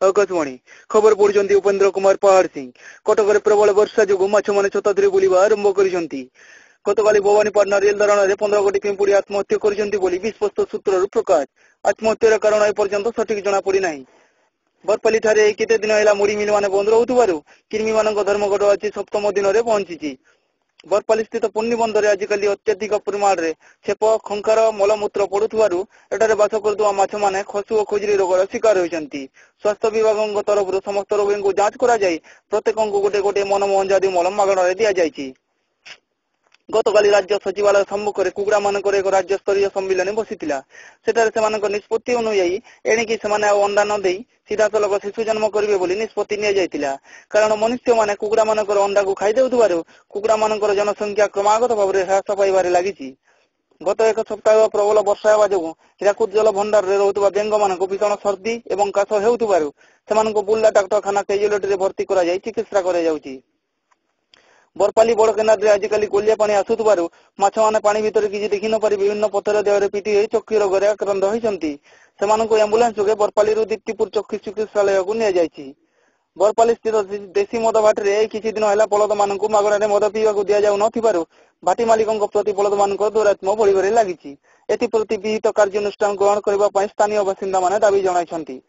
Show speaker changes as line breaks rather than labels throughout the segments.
आकाशवाणी खबर पढ़ुंट उपेन्द्र कुमार पहाड़ सिंह कटक प्रबल वर्षा जो माछ मैंने छता धरी बुलवा आरंभ कर गतकाली भवानीपाटना रेल धारणा 15 कोटी पिंपुड़ी आत्महत्या कर विश्वस्त सूत्र प्रकाश आत्महत्यार कारण एपर्यंत सठिक जना पड़ना बरपाली ठारे केते दिन है मुड़ी मिल मान बंद रोथुवारु किर्मी मान धर्मघट आज सप्तम दिन में पहुंची बरपाली स्थित पुण्य बंदर आजिकल अत्यधिक परिमाण में छेप खंकार मलमूत्र पड़ुवार एठारे बास कर माछ मैंने खसु और खुजरी रोगर शिकार होती स्वास्थ्य विभाग तरफ समस्त रोगी को जांच कर प्रत्येक गोटे गोटे मनमोहन मलम मागणार दि जाए गतकाली राज्य सचिवालय सम्मुखें कुकुड़ा मानक एक राज्य स्तरीय सम्मिलन बसीला से निष्पत्ति अनुयायी एणिकी से अंडा न दे सीधा सलख शिशु जन्म करेंगे बोली निष्पत्ति निया कारण मनुष्य माने कुकुड़ा मानकर अंडा को खाई देउथुवारु कुकुड़ा मानकर जनसंख्या क्रमागत भाव में ह्रास पाइबार लगी गत एक सप्ताह प्रबल वर्षा होगा जो हीराकुद जल भंडार में रोकुवा बेंग मान भीषण सर्दी और काश होउथुवारु सेमानकु बुर्ला डाक्तरखाना कैजुअलिटी भर्ती कर चिकित्सा कर बरपाली बड़ केनाल आजिकल गोलिया पानी आसुथुवारु माछ माने पानी भितर किछि देखि न पारि विभिन्न पथर देहरे पिटी होई चक्षु रोगरे आक्रांत होइछन्ति सेमानकु एम्बुलेंस जोगे बरपाली रु दीप्तिपुर चक्षु चिकित्सालय को निया जायछि बरपाली स्थित देशी मद भाटी किछि दिन हैला बलद मानकु मागणारे मद पीवाकु दिया जाउ नथिबारु भाटी मालिकଙ୍କ प्रति बलद मानकर दुरात्म बढ़िबारे लागिछि एथि प्रति विहित कार्यानुष्ठान ग्रहण करबा पई स्थानीय बासिंदा माने दाबी जणाइछन्ति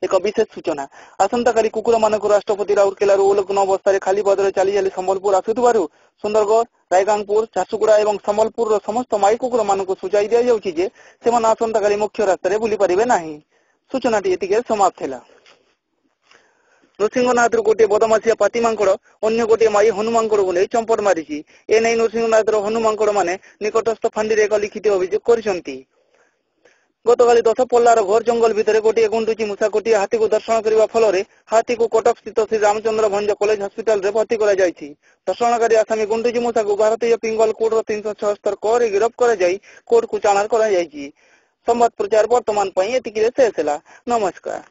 एक विशेष सूचना आसंताकाली कुकुर मानक राष्ट्रपति राउरकेला उलग्न अवस्था खाली पदरे चली चली संबलपुर आसुथुवारु सुंदरगढ़ रायगांगपुर झारसुगुड़ा और संबलपुर समस्त माई कुकुर मानक सूचाई दि जाउछि जे सेमान आसंताकाली मुख्य रास्ता बुली पारिबे नाही सूचनाटी एतिके समाप्त हैला नृसिंहनाथ गोटे बदमाशिया पाती मांकड़ अन्य गोटे माई हनुमांकड़ को नहीं चंपट मारी एने नृसिंहनाथ हनुमांकड़ माने निकटस्थ फांडी एक लिखित अभियोग कर गतकाली 10 पल्लार घोर जंगल भितर गोटे गुंडुची मूषा गोटे हाथी को दर्शन करने फल हाथी को कटक स्थित श्री रामचंद्र भंज कॉलेज हॉस्पिटल रे भर्ती कर दर्शनकारी आसामी गुंडुची मूषा को भारतीय पिंगल कोड 376 कर गिरफ्त कर कोर्ट को चालाण कर संवाद प्रचार वर्तमान शेष है। नमस्कार।